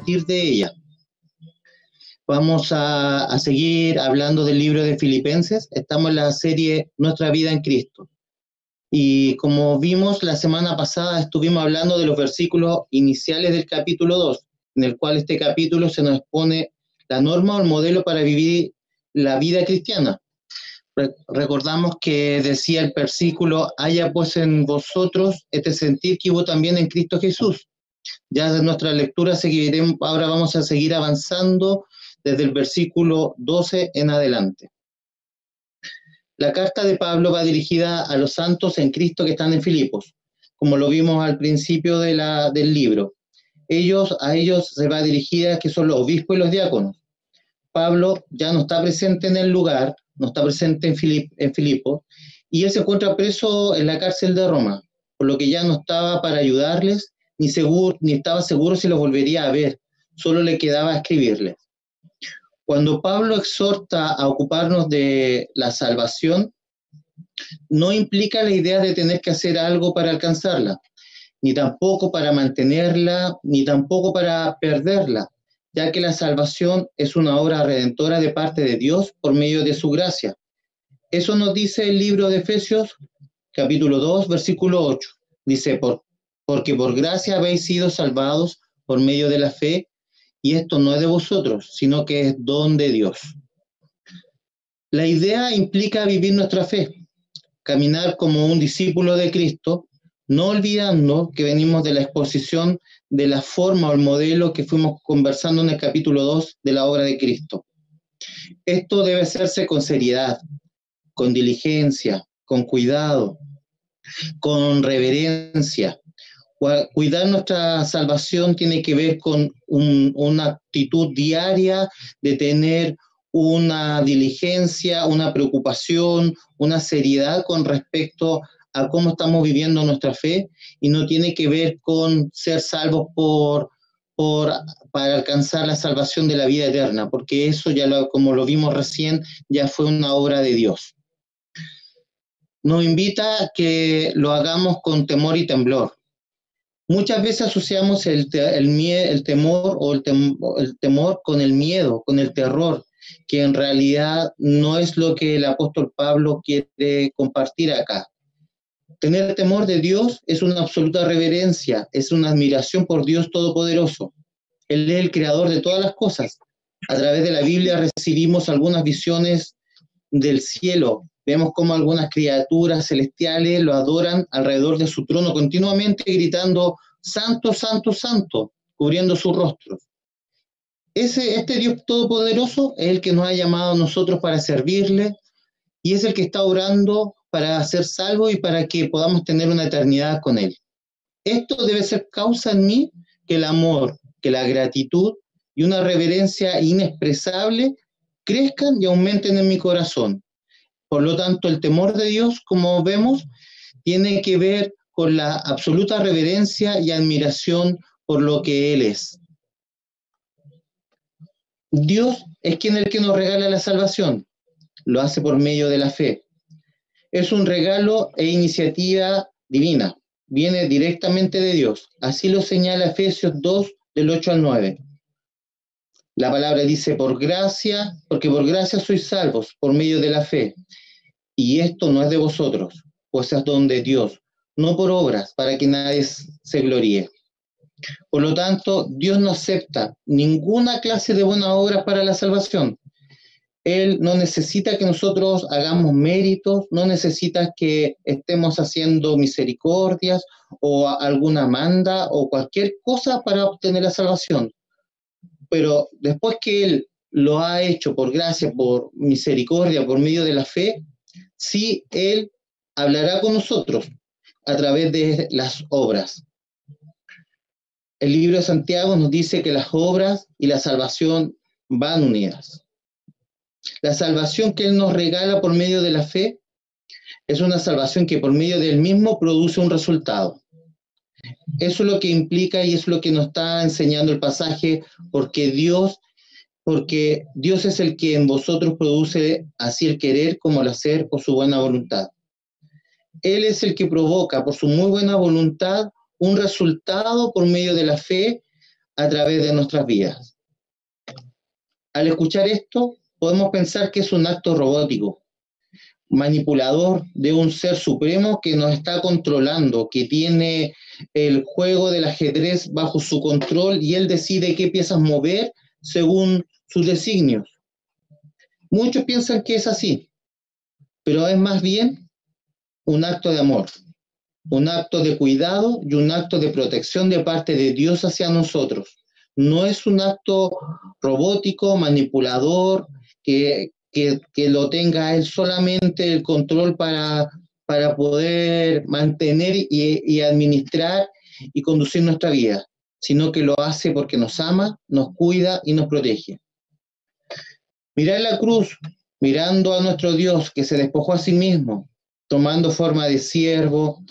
partir de ella. Vamos a seguir hablando del libro de Filipenses. Estamos en la serie Nuestra vida en Cristo. Y como vimos la semana pasada, estuvimos hablando de los versículos iniciales del capítulo 2, en el cual este capítulo se nos expone la norma o el modelo para vivir la vida cristiana. Recordamos que decía el versículo: haya pues en vosotros este sentir que hubo también en Cristo Jesús. Ya de nuestra lectura seguiremos, ahora vamos a seguir avanzando desde el versículo 12 en adelante. La carta de Pablo va dirigida a los santos en Cristo que están en Filipos, como lo vimos al principio del libro. A ellos se va dirigida, que son los obispos y los diáconos. Pablo ya no está presente en el lugar, no está presente en Filipos, y él se encuentra preso en la cárcel de Roma, por lo que ya no estaba para ayudarles, ni estaba seguro si los volvería a ver, solo le quedaba escribirles. Cuando Pablo exhorta a ocuparnos de la salvación, no implica la idea de tener que hacer algo para alcanzarla, ni tampoco para mantenerla, ni tampoco para perderla, ya que la salvación es una obra redentora de parte de Dios por medio de su gracia. Eso nos dice el libro de Efesios, capítulo 2, versículo 8. Dice, porque por gracia habéis sido salvados por medio de la fe, y esto no es de vosotros, sino que es don de Dios. La idea implica vivir nuestra fe, caminar como un discípulo de Cristo, no olvidando que venimos de la exposición de la forma o el modelo que fuimos conversando en el capítulo 2 de la obra de Cristo. Esto debe hacerse con seriedad, con diligencia, con cuidado, con reverencia. Cuidar nuestra salvación tiene que ver con una actitud diaria de tener una diligencia, una preocupación, una seriedad con respecto a cómo estamos viviendo nuestra fe, y no tiene que ver con ser salvos para alcanzar la salvación de la vida eterna, porque eso como lo vimos recién, ya fue una obra de Dios. Nos invita a que lo hagamos con temor y temblor. Muchas veces asociamos el temor con el miedo, con el terror, que en realidad no es lo que el apóstol Pablo quiere compartir acá. Tener temor de Dios es una absoluta reverencia, es una admiración por Dios Todopoderoso. Él es el creador de todas las cosas. A través de la Biblia recibimos algunas visiones del cielo. Vemos cómo algunas criaturas celestiales lo adoran alrededor de su trono, continuamente gritando: Santo, Santo, Santo, cubriendo sus rostros. Este Dios Todopoderoso es el que nos ha llamado a nosotros para servirle, y es el que está orando para ser salvo y para que podamos tener una eternidad con Él. Esto debe ser causa en mí que el amor, que la gratitud y una reverencia inexpresable crezcan y aumenten en mi corazón. Por lo tanto, el temor de Dios, como vemos, tiene que ver con la absoluta reverencia y admiración por lo que Él es. Dios es el que nos regala la salvación. Lo hace por medio de la fe. Es un regalo e iniciativa divina. Viene directamente de Dios. Así lo señala Efesios 2, del 8 al 9. La palabra dice: porque por gracia sois salvos por medio de la fe. Y esto no es de vosotros, pues es don de Dios, no por obras, para que nadie se gloríe. Por lo tanto, Dios no acepta ninguna clase de buenas obras para la salvación. Él no necesita que nosotros hagamos méritos, no necesita que estemos haciendo misericordias o alguna manda o cualquier cosa para obtener la salvación. Pero después que Él lo ha hecho por gracia, por misericordia, por medio de la fe, sí, Él hablará con nosotros a través de las obras. El libro de Santiago nos dice que las obras y la salvación van unidas. La salvación que Él nos regala por medio de la fe es una salvación que por medio del mismo produce un resultado. Eso es lo que implica y es lo que nos está enseñando el pasaje, porque Dios es el que en vosotros produce así el querer como el hacer por su buena voluntad. Él es el que provoca por su muy buena voluntad un resultado por medio de la fe a través de nuestras vidas. Al escuchar esto, podemos pensar que es un acto robótico, manipulador de un ser supremo que nos está controlando, que tiene el juego del ajedrez bajo su control y él decide qué piezas mover según sus designios. Muchos piensan que es así, pero es más bien un acto de amor, un acto de cuidado y un acto de protección de parte de Dios hacia nosotros. No es un acto robótico, manipulador, que lo tenga él solamente el control para poder mantener y administrar y conducir nuestra vida, sino que lo hace porque nos ama, nos cuida y nos protege. Mirar la cruz, mirando a nuestro Dios que se despojó a sí mismo, tomando forma de siervo,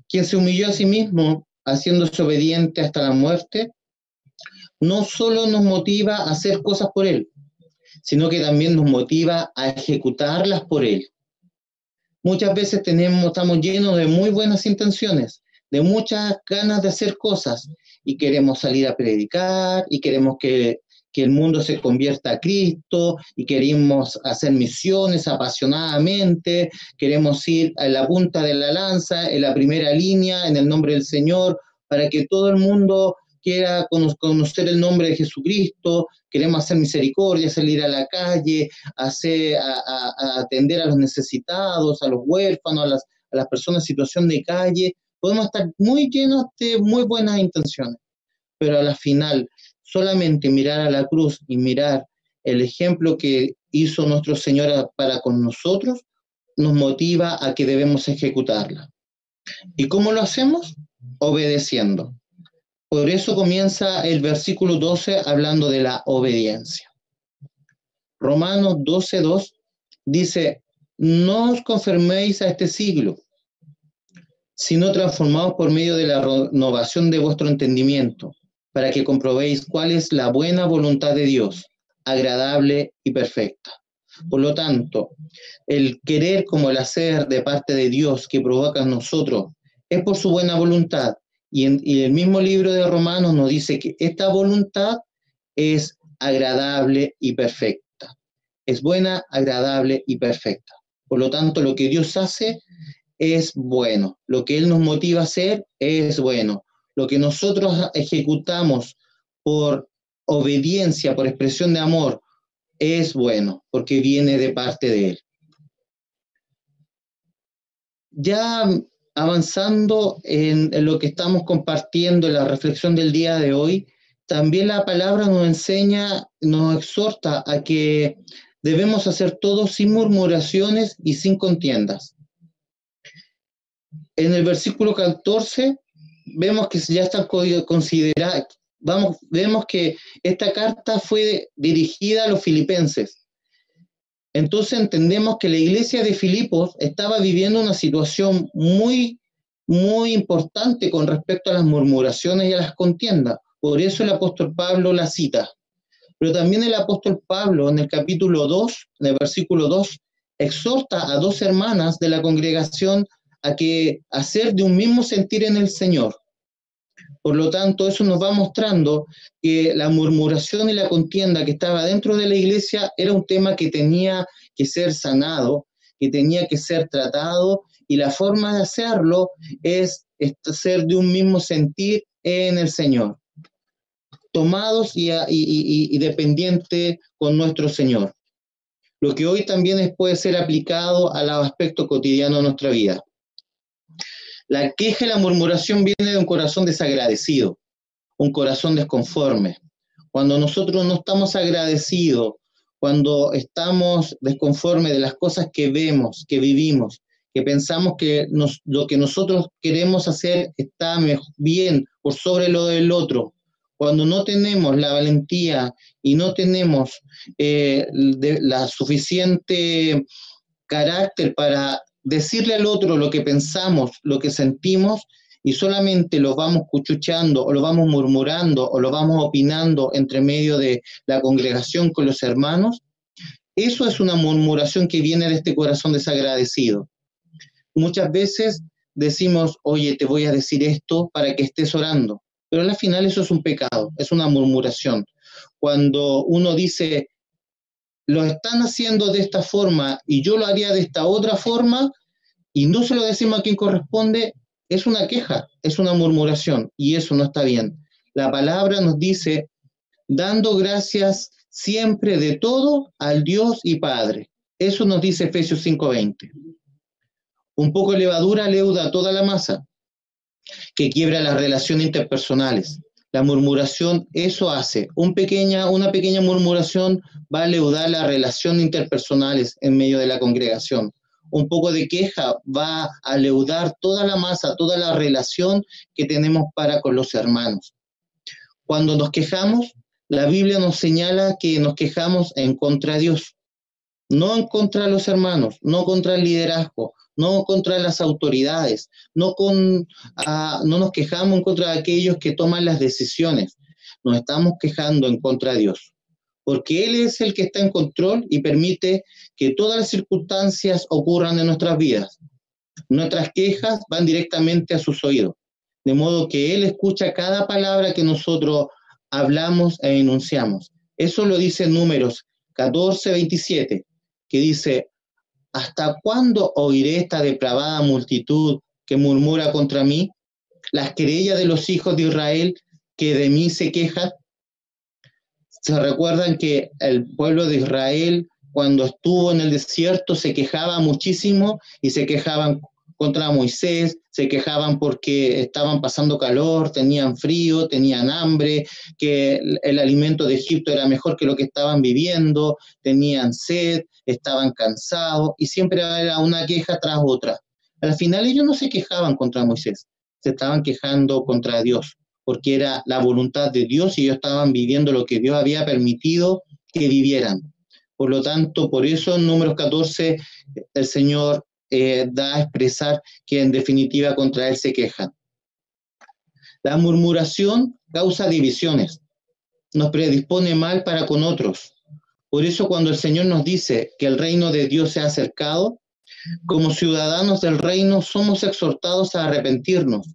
quien se humilló a sí mismo, haciéndose obediente hasta la muerte, no solo nos motiva a hacer cosas por Él, sino que también nos motiva a ejecutarlas por Él. Muchas veces estamos llenos de muy buenas intenciones, de muchas ganas de hacer cosas, y queremos salir a predicar, y queremos que el mundo se convierta a Cristo, y queremos hacer misiones apasionadamente, queremos ir a la punta de la lanza, en la primera línea, en el nombre del Señor, para que todo el mundo quiera conocer el nombre de Jesucristo, queremos hacer misericordia, salir a la calle, a atender a los necesitados, a los huérfanos, a las personas en situación de calle. Podemos estar muy llenos de muy buenas intenciones, pero a la final solamente mirar a la cruz y mirar el ejemplo que hizo nuestro Señor para con nosotros nos motiva a que debemos ejecutarla. ¿Y cómo lo hacemos? Obedeciendo. Por eso comienza el versículo 12 hablando de la obediencia. Romanos 12:2 dice: no os conforméis a este siglo, sino transformaos por medio de la renovación de vuestro entendimiento, para que comprobéis cuál es la buena voluntad de Dios, agradable y perfecta. Por lo tanto, el querer como el hacer de parte de Dios que provoca en nosotros es por su buena voluntad. Y el mismo libro de Romanos nos dice que esta voluntad es agradable y perfecta. Es buena, agradable y perfecta. Por lo tanto, lo que Dios hace es bueno. Lo que Él nos motiva a hacer es bueno. Lo que nosotros ejecutamos por obediencia, por expresión de amor, es bueno, porque viene de parte de Él. Ya avanzando en lo que estamos compartiendo, en la reflexión del día de hoy, también la palabra nos enseña, nos exhorta a que debemos hacer todo sin murmuraciones y sin contiendas. En el versículo 14 vemos que ya están consideradas, vemos que esta carta fue dirigida a los filipenses. Entonces entendemos que la iglesia de Filipos estaba viviendo una situación muy, muy importante con respecto a las murmuraciones y a las contiendas. Por eso el apóstol Pablo la cita. Pero también el apóstol Pablo en el capítulo 2, en el versículo 2, exhorta a dos hermanas de la congregación a hacer de un mismo sentir en el Señor. Por lo tanto, eso nos va mostrando que la murmuración y la contienda que estaba dentro de la iglesia era un tema que tenía que ser sanado, que tenía que ser tratado, y la forma de hacerlo es ser de un mismo sentir en el Señor, tomados y dependientes con nuestro Señor. Lo que hoy también puede ser aplicado al aspecto cotidiano de nuestra vida. La queja y la murmuración viene de un corazón desagradecido, un corazón desconforme. Cuando nosotros no estamos agradecidos, cuando estamos desconformes de las cosas que vemos, que vivimos, que pensamos que lo que nosotros queremos hacer está bien por sobre lo del otro, cuando no tenemos la valentía y no tenemos la suficiente carácter para decirle al otro lo que pensamos, lo que sentimos, y solamente lo vamos cuchuchando o lo vamos murmurando o lo vamos opinando entre medio de la congregación con los hermanos, eso es una murmuración que viene de este corazón desagradecido. Muchas veces decimos: oye, te voy a decir esto para que estés orando, pero al final eso es un pecado, es una murmuración. Cuando uno dice, lo están haciendo de esta forma y yo lo haría de esta otra forma, y no se lo decimos a quien corresponde, es una queja, es una murmuración, y eso no está bien. La palabra nos dice, dando gracias siempre de todo al Dios y Padre. Eso nos dice Efesios 5:20. Un poco de levadura leuda toda la masa, que quiebra las relaciones interpersonales. La murmuración, eso hace. Una pequeña murmuración va a leudar las relaciones interpersonales en medio de la congregación. Un poco de queja va a leudar toda la masa, toda la relación que tenemos para con los hermanos. Cuando nos quejamos, la Biblia nos señala que nos quejamos en contra de Dios, no en contra de los hermanos, no contra el liderazgo, no contra las autoridades, no nos quejamos en contra de aquellos que toman las decisiones, nos estamos quejando en contra de Dios, porque Él es el que está en control y permite que todas las circunstancias ocurran en nuestras vidas. Nuestras quejas van directamente a sus oídos, de modo que Él escucha cada palabra que nosotros hablamos e enunciamos. Eso lo dice Números 14:27, que dice, ¿hasta cuándo oiré esta depravada multitud que murmura contra mí? Las querellas de los hijos de Israel que de mí se quejan. Se recuerdan que el pueblo de Israel, cuando estuvo en el desierto, se quejaba muchísimo y se quejaban contra Moisés, se quejaban porque estaban pasando calor, tenían frío, tenían hambre, que el alimento de Egipto era mejor que lo que estaban viviendo, tenían sed, estaban cansados, y siempre era una queja tras otra. Al final ellos no se quejaban contra Moisés, se estaban quejando contra Dios, porque era la voluntad de Dios y ellos estaban viviendo lo que Dios había permitido que vivieran. Por lo tanto, por eso en Números 14 el Señor da a expresar que en definitiva contra Él se quejan. La murmuración causa divisiones, nos predispone mal para con otros. Por eso cuando el Señor nos dice que el reino de Dios se ha acercado, como ciudadanos del reino somos exhortados a arrepentirnos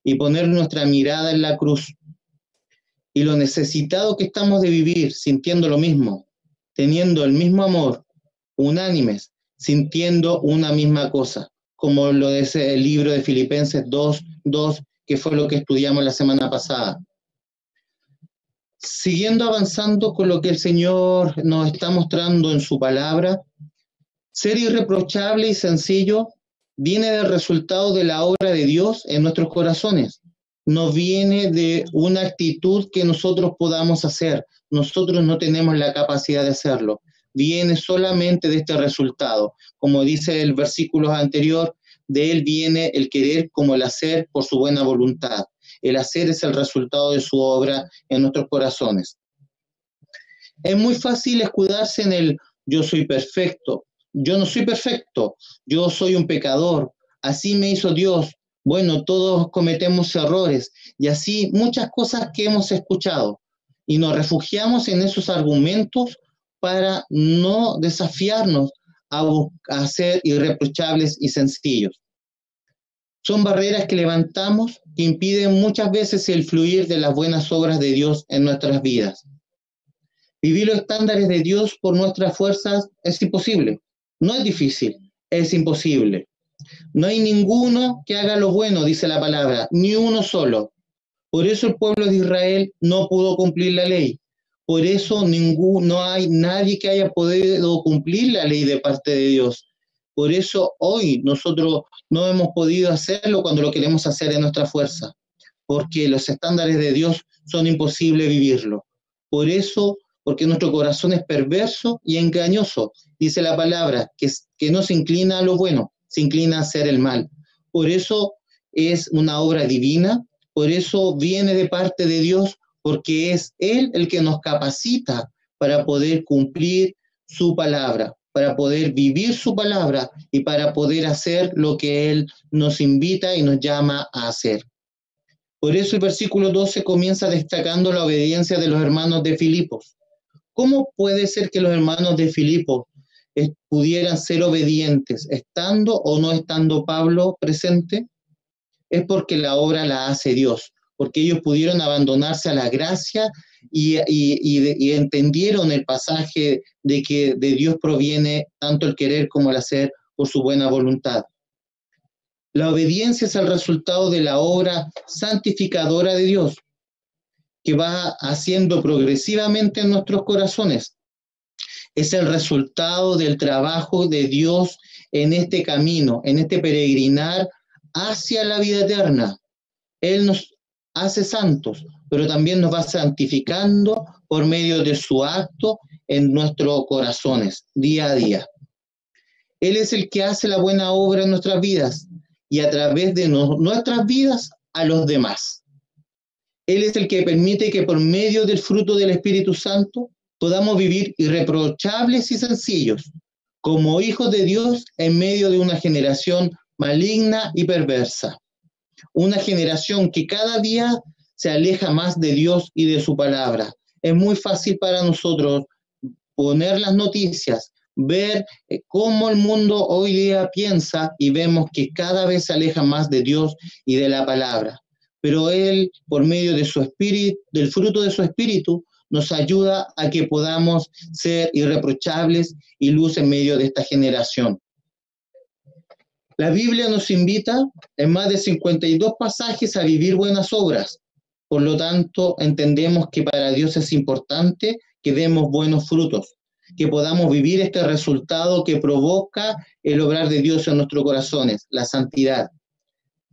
y poner nuestra mirada en la cruz. Y lo necesitado que estamos de vivir sintiendo lo mismo, teniendo el mismo amor, unánimes, sintiendo una misma cosa, como lo dice el libro de Filipenses 2:2, que fue lo que estudiamos la semana pasada. Siguiendo avanzando con lo que el Señor nos está mostrando en su palabra, ser irreprochable y sencillo viene del resultado de la obra de Dios en nuestros corazones. No viene de una actitud que nosotros podamos hacer. Nosotros no tenemos la capacidad de hacerlo. Viene solamente de este resultado. Como dice el versículo anterior, de Él viene el querer como el hacer por su buena voluntad. El hacer es el resultado de su obra en nuestros corazones. Es muy fácil escudarse en el yo soy perfecto. Yo no soy perfecto, yo soy un pecador, así me hizo Dios. Bueno, todos cometemos errores y así muchas cosas que hemos escuchado y nos refugiamos en esos argumentos para no desafiarnos a ser irreprochables y sencillos. Son barreras que levantamos que impiden muchas veces el fluir de las buenas obras de Dios en nuestras vidas. Vivir los estándares de Dios por nuestras fuerzas es imposible. No es difícil, es imposible. No hay ninguno que haga lo bueno, dice la palabra, ni uno solo. Por eso el pueblo de Israel no pudo cumplir la ley. Por eso no hay nadie que haya podido cumplir la ley de parte de Dios. Por eso hoy nosotros no hemos podido hacerlo cuando lo queremos hacer en nuestra fuerza, porque los estándares de Dios son imposibles vivirlo. Por eso, porque nuestro corazón es perverso y engañoso. Dice la palabra que no se inclina a lo bueno, se inclina a hacer el mal. Por eso es una obra divina, por eso viene de parte de Dios, porque es Él el que nos capacita para poder cumplir su palabra, para poder vivir su palabra y para poder hacer lo que Él nos invita y nos llama a hacer. Por eso el versículo 12 comienza destacando la obediencia de los hermanos de Filipos. ¿Cómo puede ser que los hermanos de Filipos pudieran ser obedientes, estando o no estando Pablo presente? Es porque la obra la hace Dios, porque ellos pudieron abandonarse a la gracia y entendieron el pasaje de que de Dios proviene tanto el querer como el hacer por su buena voluntad. La obediencia es el resultado de la obra santificadora de Dios, que va haciendo progresivamente en nuestros corazones. Es el resultado del trabajo de Dios en este camino, en este peregrinar hacia la vida eterna. Él nos hace santos, pero también nos va santificando por medio de su acto en nuestros corazones, día a día. Él es el que hace la buena obra en nuestras vidas y a través de nuestras vidas a los demás. Él es el que permite que por medio del fruto del Espíritu Santo podamos vivir irreprochables y sencillos, como hijos de Dios en medio de una generación maligna y perversa. Una generación que cada día se aleja más de Dios y de su palabra. Es muy fácil para nosotros poner las noticias, ver cómo el mundo hoy día piensa y vemos que cada vez se aleja más de Dios y de la palabra. Pero Él, por medio de su espíritu, del fruto de su espíritu, nos ayuda a que podamos ser irreprochables y luz en medio de esta generación. La Biblia nos invita en más de 52 pasajes a vivir buenas obras. Por lo tanto, entendemos que para Dios es importante que demos buenos frutos, que podamos vivir este resultado que provoca el obrar de Dios en nuestros corazones, la santidad.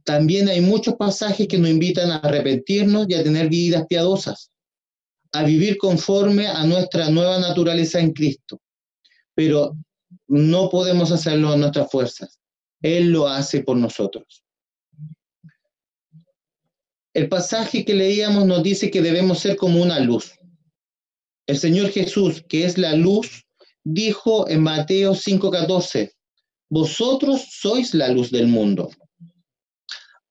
También hay muchos pasajes que nos invitan a arrepentirnos y a tener vidas piadosas, a vivir conforme a nuestra nueva naturaleza en Cristo. Pero no podemos hacerlo en nuestras fuerzas. Él lo hace por nosotros. El pasaje que leíamos nos dice que debemos ser como una luz. El Señor Jesús, que es la luz, dijo en Mateo 5:14, vosotros sois la luz del mundo.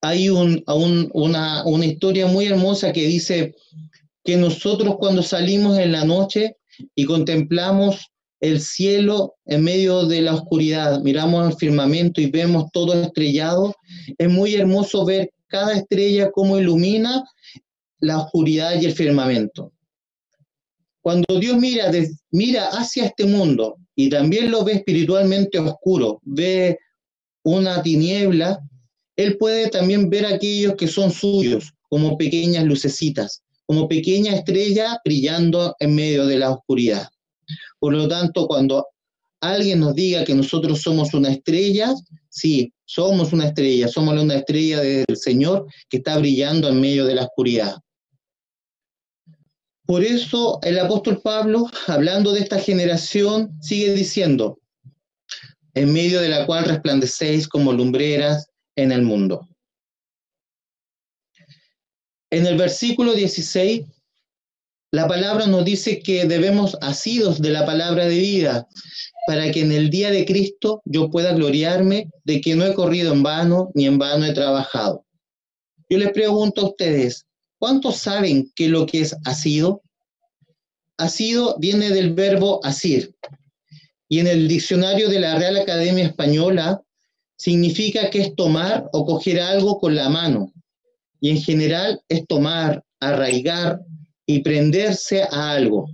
Hay una historia muy hermosa que dice que nosotros cuando salimos en la noche y contemplamos el cielo en medio de la oscuridad, miramos el firmamento y vemos todo estrellado, es muy hermoso ver cada estrella cómo ilumina la oscuridad y el firmamento. Cuando Dios mira hacia este mundo y también lo ve espiritualmente oscuro, ve una tiniebla, Él puede también ver aquellos que son suyos como pequeñas lucecitas, como pequeña estrella brillando en medio de la oscuridad. Por lo tanto, cuando alguien nos diga que nosotros somos una estrella, sí, somos una estrella del Señor que está brillando en medio de la oscuridad. Por eso el apóstol Pablo, hablando de esta generación, sigue diciendo, en medio de la cual resplandecéis como lumbreras en el mundo. En el versículo 16, la palabra nos dice que debemos asidos de la palabra de vida, para que en el día de Cristo yo pueda gloriarme de que no he corrido en vano, ni en vano he trabajado. Yo les pregunto a ustedes, ¿cuántos saben qué es lo que es asido? Asido viene del verbo asir, y en el diccionario de la Real Academia Española significa que es tomar o coger algo con la mano, y en general es tomar, arraigar y prenderse a algo.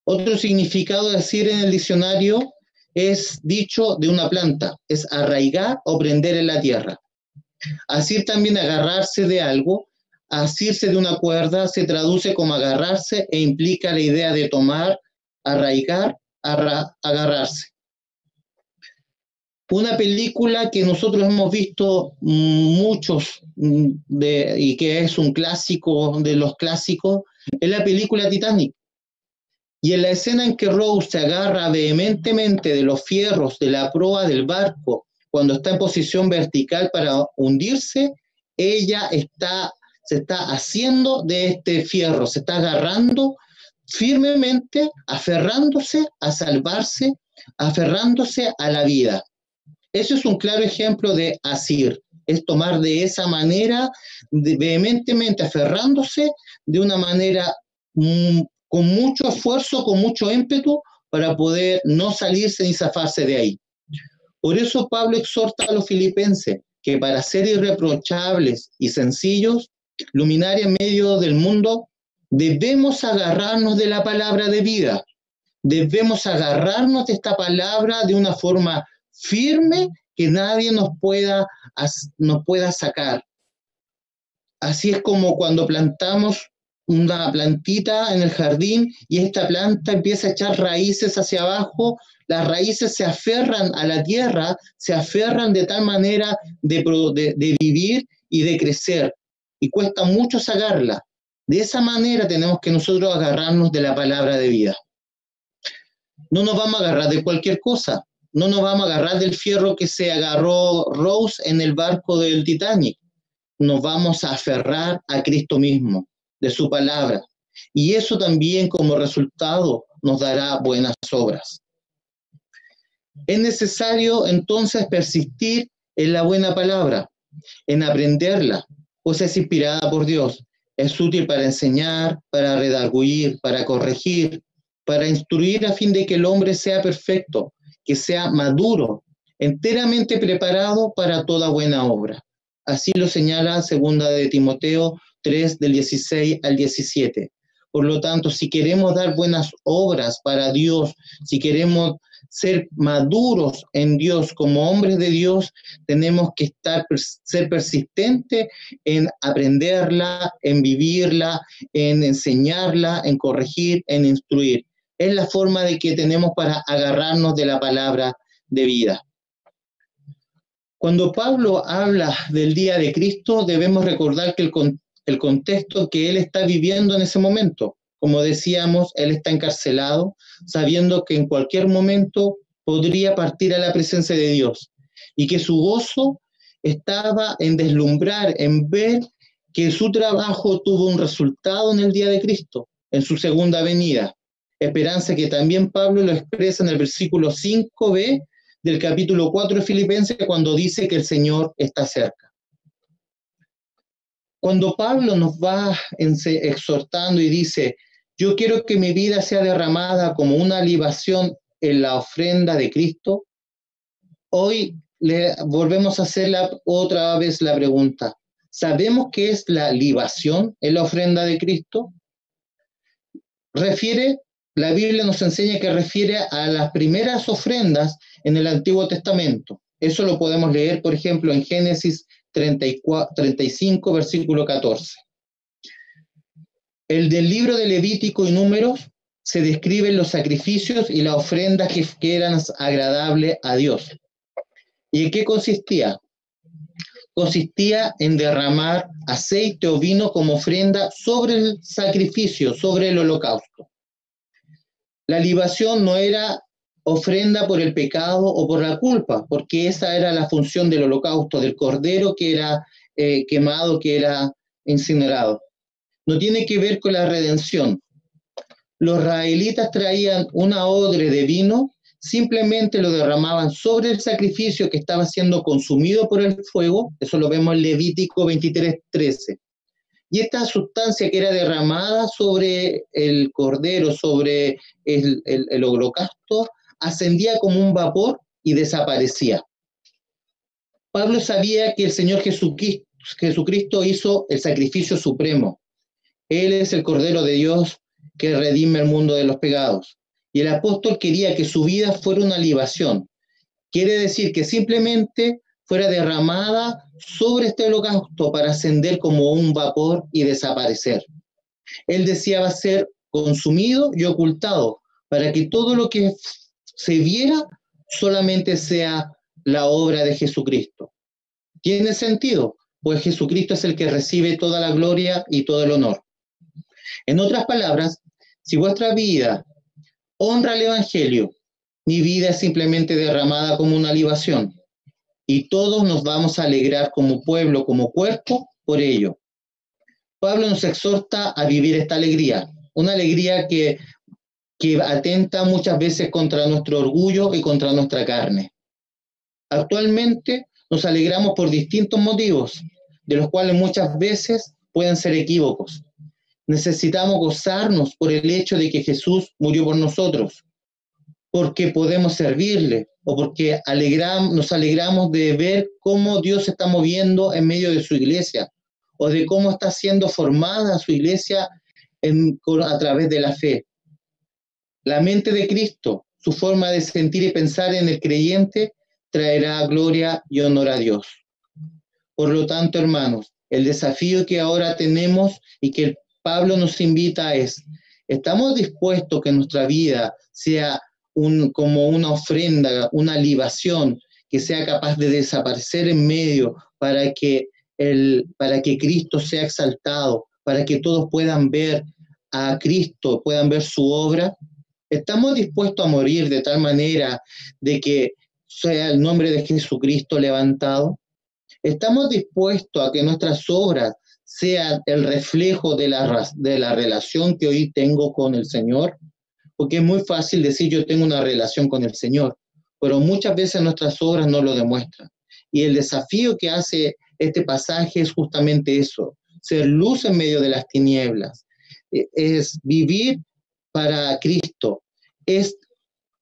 Otro significado de asir en el diccionario es dicho de una planta, es arraigar o prender en la tierra. Asir también agarrarse de algo, asirse de una cuerda se traduce como agarrarse e implica la idea de tomar, arraigar, agarrarse. Una película que nosotros hemos visto muchos y que es un clásico de los clásicos, es la película Titanic. Y en la escena en que Rose se agarra vehementemente de los fierros de la proa del barco, cuando está en posición vertical para hundirse, ella se está haciendo de este fierro, se está agarrando firmemente, aferrándose a salvarse, aferrándose a la vida. Eso es un claro ejemplo de asir, es tomar de esa manera, vehementemente aferrándose de una manera con mucho esfuerzo, con mucho ímpetu, para poder no salirse ni zafarse de ahí. Por eso Pablo exhorta a los filipenses que para ser irreprochables y sencillos luminaria en medio del mundo, debemos agarrarnos de la palabra de vida. Debemos agarrarnos de esta palabra de una forma firme que nadie nos pueda sacar. Así es como cuando plantamos una plantita en el jardín y esta planta empieza a echar raíces hacia abajo, las raíces se aferran a la tierra, se aferran de tal manera de vivir y de crecer, y cuesta mucho sacarla. De esa manera tenemos que nosotros agarrarnos de la palabra de vida. No nos vamos a agarrar de cualquier cosa, no nos vamos a agarrar del fierro que se agarró Rose en el barco del Titanic. Nos vamos a aferrar a Cristo mismo, de su palabra. Y eso también como resultado nos dará buenas obras. Es necesario entonces persistir en la buena palabra, en aprenderla, pues es inspirada por Dios. Es útil para enseñar, para redarguir, para corregir, para instruir a fin de que el hombre sea perfecto, que sea maduro, enteramente preparado para toda buena obra. Así lo señala 2 de Timoteo 3, del 16 al 17. Por lo tanto, si queremos dar buenas obras para Dios, si queremos ser maduros en Dios como hombres de Dios, tenemos que ser persistentes en aprenderla, en vivirla, en enseñarla, en corregir, en instruir. Es la forma de que tenemos para agarrarnos de la palabra de vida. Cuando Pablo habla del día de Cristo, debemos recordar que el contexto que él está viviendo en ese momento. Como decíamos, él está encarcelado, sabiendo que en cualquier momento podría partir a la presencia de Dios, y que su gozo estaba en deslumbrar, en ver que su trabajo tuvo un resultado en el día de Cristo, en su segunda venida. Esperanza que también Pablo lo expresa en el versículo 5b del capítulo 4 de Filipenses, cuando dice que el Señor está cerca. Cuando Pablo nos va exhortando y dice, yo quiero que mi vida sea derramada como una libación en la ofrenda de Cristo, hoy le volvemos a hacer otra vez la pregunta, ¿sabemos qué es la libación en la ofrenda de Cristo? La Biblia nos enseña que refiere a las primeras ofrendas en el Antiguo Testamento. Eso lo podemos leer, por ejemplo, en Génesis 35, versículo 14. El del libro de Levítico y Números se describen los sacrificios y las ofrendas que eran agradables a Dios. ¿Y en qué consistía? Consistía en derramar aceite o vino como ofrenda sobre el sacrificio, sobre el holocausto. La libación no era ofrenda por el pecado o por la culpa, porque esa era la función del holocausto, del cordero que era quemado, que era incinerado. No tiene que ver con la redención. Los israelitas traían una odre de vino, simplemente lo derramaban sobre el sacrificio que estaba siendo consumido por el fuego, eso lo vemos en Levítico 23:13. Y esta sustancia que era derramada sobre el cordero, sobre el holocausto, ascendía como un vapor y desaparecía. Pablo sabía que el Señor Jesucristo hizo el sacrificio supremo. Él es el Cordero de Dios que redime el mundo de los pecados. Y el apóstol quería que su vida fuera una libación. Quiere decir que simplemente fuera derramada sobre este holocausto para ascender como un vapor y desaparecer. Él deseaba ser consumido y ocultado para que todo lo que se viera solamente sea la obra de Jesucristo. ¿Tiene sentido? Pues Jesucristo es el que recibe toda la gloria y todo el honor. En otras palabras, si vuestra vida honra el Evangelio, mi vida es simplemente derramada como una libación. Y todos nos vamos a alegrar como pueblo, como cuerpo, por ello. Pablo nos exhorta a vivir esta alegría, una alegría que atenta muchas veces contra nuestro orgullo y contra nuestra carne. Actualmente nos alegramos por distintos motivos, de los cuales muchas veces pueden ser equívocos. Necesitamos gozarnos por el hecho de que Jesús murió por nosotros, porque podemos servirle, o porque nos alegramos de ver cómo Dios se está moviendo en medio de su iglesia, o de cómo está siendo formada su iglesia a través de la fe. La mente de Cristo, su forma de sentir y pensar en el creyente, traerá gloria y honor a Dios. Por lo tanto, hermanos, el desafío que ahora tenemos y que Pablo nos invita es, ¿estamos dispuestos que nuestra vida sea como una ofrenda, una libación, que sea capaz de desaparecer en medio para que Cristo sea exaltado, para que todos puedan ver a Cristo, puedan ver su obra? ¿Estamos dispuestos a morir de tal manera de que sea el nombre de Jesucristo levantado? ¿Estamos dispuestos a que nuestras obras sean el reflejo de la relación que hoy tengo con el Señor? Porque es muy fácil decir yo tengo una relación con el Señor, pero muchas veces nuestras obras no lo demuestran. Y el desafío que hace este pasaje es justamente eso, ser luz en medio de las tinieblas, es vivir para Cristo, es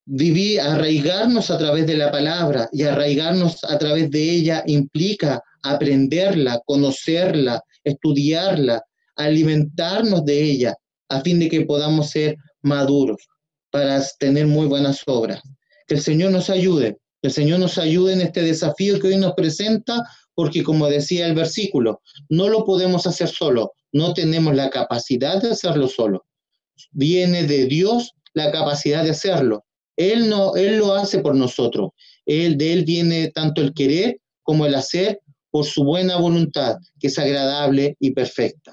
vivir, arraigarnos a través de la palabra, y arraigarnos a través de ella implica aprenderla, conocerla, estudiarla, alimentarnos de ella, a fin de que podamos ser maduros para tener muy buenas obras. Que el Señor nos ayude, que el Señor nos ayude en este desafío que hoy nos presenta, porque como decía el versículo, no lo podemos hacer solo, no tenemos la capacidad de hacerlo solo. Viene de Dios la capacidad de hacerlo. Él lo hace por nosotros. De Él viene tanto el querer como el hacer por su buena voluntad, que es agradable y perfecta.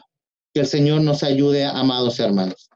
Que el Señor nos ayude, amados hermanos.